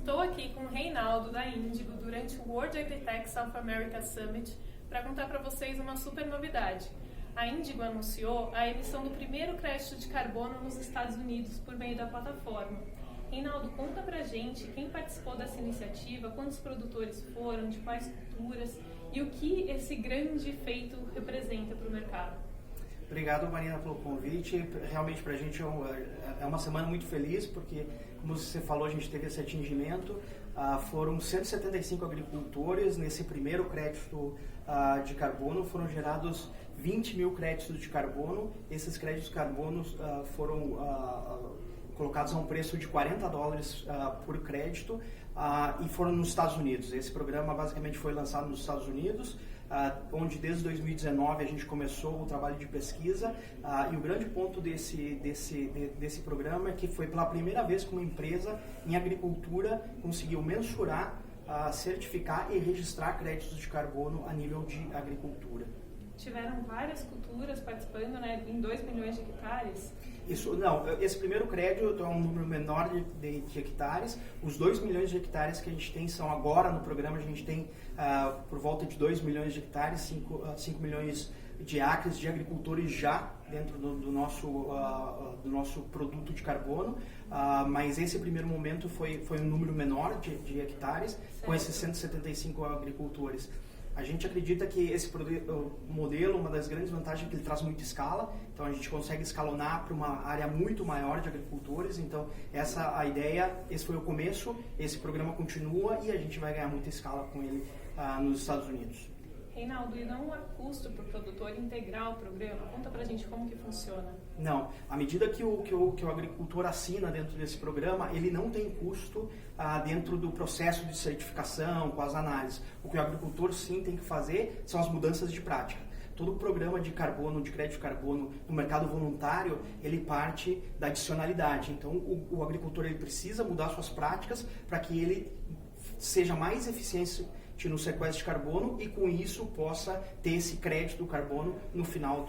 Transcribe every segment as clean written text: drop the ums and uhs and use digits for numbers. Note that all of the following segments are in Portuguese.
Estou aqui com o Reinaldo da Índigo durante o World Agritech South America Summit para contar para vocês uma super novidade. A Índigo anunciou a emissão do primeiro crédito de carbono nos Estados Unidos por meio da plataforma. Reinaldo, conta pra gente quem participou dessa iniciativa, quantos produtores foram, de quais culturas e o que esse grande feito representa para o mercado. Obrigado, Marina, pelo convite. Realmente, para a gente é uma semana muito feliz, porque, como você falou, a gente teve esse atingimento. Foram 175 agricultores nesse primeiro crédito de carbono. Foram gerados 20 mil créditos de carbono. Esses créditos de carbono foram colocados a um preço de $40 por crédito e foram nos Estados Unidos. Esse programa basicamente foi lançado nos Estados Unidos, onde desde 2019 a gente começou o trabalho de pesquisa, e o grande ponto desse programa é que foi pela primeira vez que uma empresa em agricultura conseguiu mensurar, certificar e registrar créditos de carbono a nível de agricultura. Tiveram várias culturas participando, né, em 2 milhões de hectares? Esse primeiro crédito é um número menor de hectares. Os 2 milhões de hectares que a gente tem são agora no programa, a gente tem por volta de 2 milhões de hectares, 5 milhões de acres de agricultores já dentro do nosso produto de carbono, mas esse primeiro momento foi um número menor de hectares, certo, com esses 175 agricultores. A gente acredita que esse modelo, uma das grandes vantagens é que ele traz muita escala, então a gente consegue escalonar para uma área muito maior de agricultores, então essa a ideia, esse foi o começo, esse programa continua e a gente vai ganhar muita escala com ele nos Estados Unidos. Reinaldo, e não há custo para o produtor integrar o programa? Conta pra gente como que funciona. Não, à medida que o agricultor assina dentro desse programa, ele não tem custo dentro do processo de certificação, com as análises. O que o agricultor sim tem que fazer são as mudanças de prática. Todo o programa de carbono, de crédito de carbono no mercado voluntário, ele parte da adicionalidade. Então, o agricultor ele precisa mudar suas práticas para que ele seja mais eficiente no sequestro de carbono e com isso possa ter esse crédito do carbono no final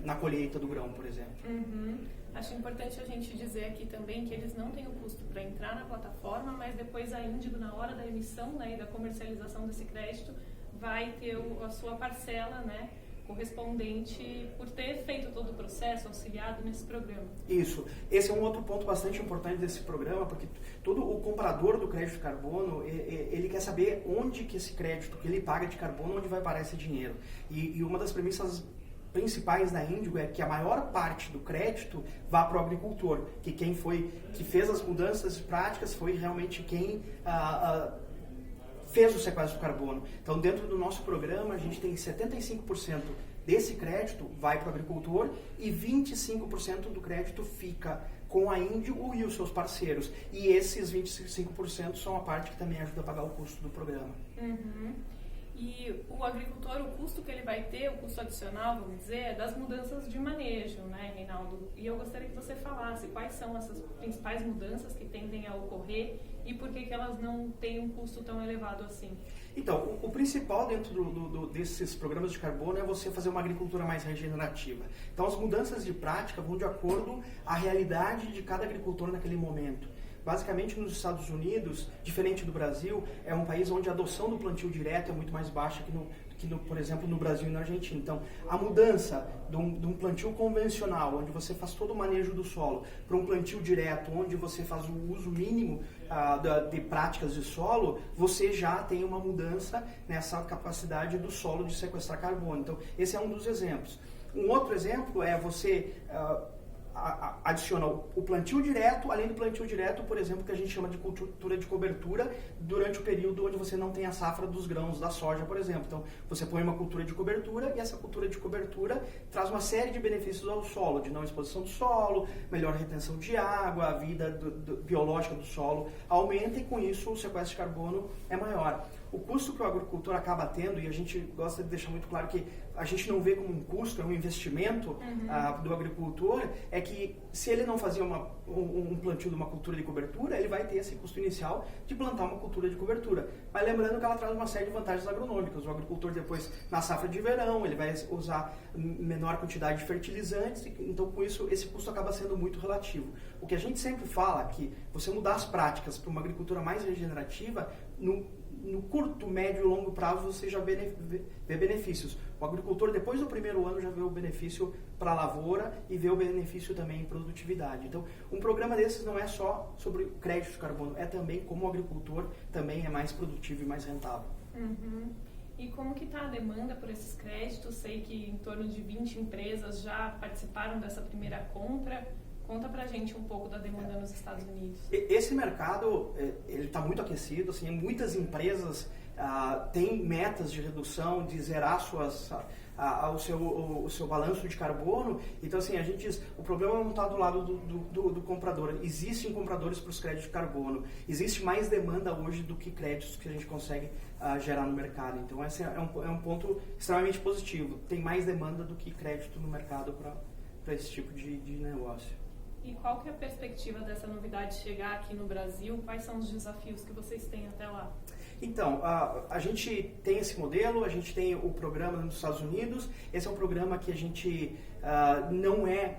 na colheita do grão, por exemplo. Uhum. Acho importante a gente dizer aqui também que eles não têm o custo para entrar na plataforma, mas depois a Índigo, na hora da emissão, né, e da comercialização desse crédito, vai ter a sua parcela, né, correspondente por ter feito todo o processo, auxiliado nesse programa. Isso. Esse é um outro ponto bastante importante desse programa, porque todo o comprador do crédito de carbono, ele quer saber onde que esse crédito que ele paga de carbono, onde vai parar esse dinheiro. E uma das premissas principais da Índigo é que a maior parte do crédito vá para o agricultor, que quem fez as mudanças de práticas foi realmente quem fez o sequestro do carbono. Então, dentro do nosso programa, a gente tem 75% desse crédito vai para o agricultor e 25% do crédito fica com a Índigo e os seus parceiros. E esses 25% são a parte que também ajuda a pagar o custo do programa. Uhum. E o agricultor, o custo que ele vai ter, o custo adicional, vamos dizer, é das mudanças de manejo, né, Reinaldo? E eu gostaria que você falasse quais são essas principais mudanças que tendem a ocorrer e por que elas não têm um custo tão elevado assim. Então, o principal dentro desses programas de carbono é você fazer uma agricultura mais regenerativa. Então, as mudanças de prática vão de acordo à realidade de cada agricultor naquele momento. Basicamente, nos Estados Unidos, diferente do Brasil, é um país onde a adoção do plantio direto é muito mais baixa que por exemplo, no Brasil e na Argentina. Então, a mudança de um plantio convencional, onde você faz todo o manejo do solo, para um plantio direto, onde você faz o uso mínimo de práticas de solo, você já tem uma mudança nessa capacidade do solo de sequestrar carbono. Então, esse é um dos exemplos. Um outro exemplo é você adiciona o plantio direto, além do plantio direto, por exemplo, que a gente chama de cultura de cobertura, durante o período onde você não tem a safra dos grãos da soja, por exemplo. Então, você põe uma cultura de cobertura e essa cultura de cobertura traz uma série de benefícios ao solo, de não exposição do solo, melhor retenção de água, a vida biológica do solo aumenta e com isso o sequestro de carbono é maior. O custo que o agricultor acaba tendo, e a gente gosta de deixar muito claro que a gente não vê como um custo, é um investimento do agricultor, é que se ele não fazia um plantio de uma cultura de cobertura, ele vai ter esse custo inicial de plantar uma cultura de cobertura. Mas lembrando que ela traz uma série de vantagens agronômicas. O agricultor depois, na safra de verão, ele vai usar menor quantidade de fertilizantes, então com isso esse custo acaba sendo muito relativo. O que a gente sempre fala é que você mudar as práticas para uma agricultura mais regenerativa, no curto, médio e longo prazo você já vê benefícios. O agricultor, depois do primeiro ano, já vê o benefício para a lavoura e vê o benefício também em produtividade. Então, um programa desses não é só sobre crédito de carbono, é também como o agricultor também é mais produtivo e mais rentável. Uhum. E como que está a demanda por esses créditos? Sei que em torno de 20 empresas já participaram dessa primeira compra. Conta pra gente um pouco da demanda nos Estados Unidos. Esse mercado, ele está muito aquecido, assim, muitas empresas têm metas de redução, de zerar o seu balanço de carbono. Então, assim, a gente diz, o problema não está do lado do comprador. Existem compradores para os créditos de carbono. Existe mais demanda hoje do que créditos que a gente consegue gerar no mercado. Então, esse é um ponto extremamente positivo. Tem mais demanda do que crédito no mercado para esse tipo de negócio. E qual que é a perspectiva dessa novidade chegar aqui no Brasil? Quais são os desafios que vocês têm até lá? Então, a gente tem esse modelo, a gente tem o programa nos Estados Unidos. Esse é um programa que a gente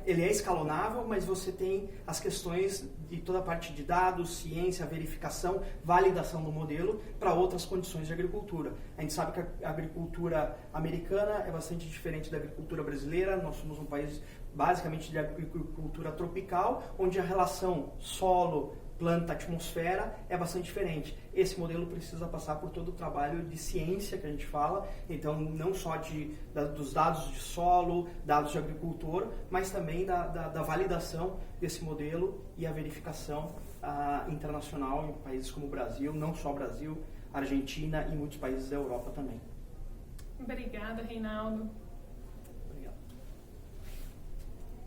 ele é escalonável, mas você tem as questões de toda a parte de dados, ciência, verificação, validação do modelo para outras condições de agricultura. A gente sabe que a agricultura americana é bastante diferente da agricultura brasileira. Nós somos um país basicamente de agricultura tropical, onde a relação solo, planta, atmosfera é bastante diferente. Esse modelo precisa passar por todo o trabalho de ciência que a gente fala, então não só dos dados de solo, dados de agricultor, mas também da validação desse modelo e a verificação internacional em países como o Brasil, não só o Brasil, Argentina e muitos países da Europa também. Obrigada, Reinaldo.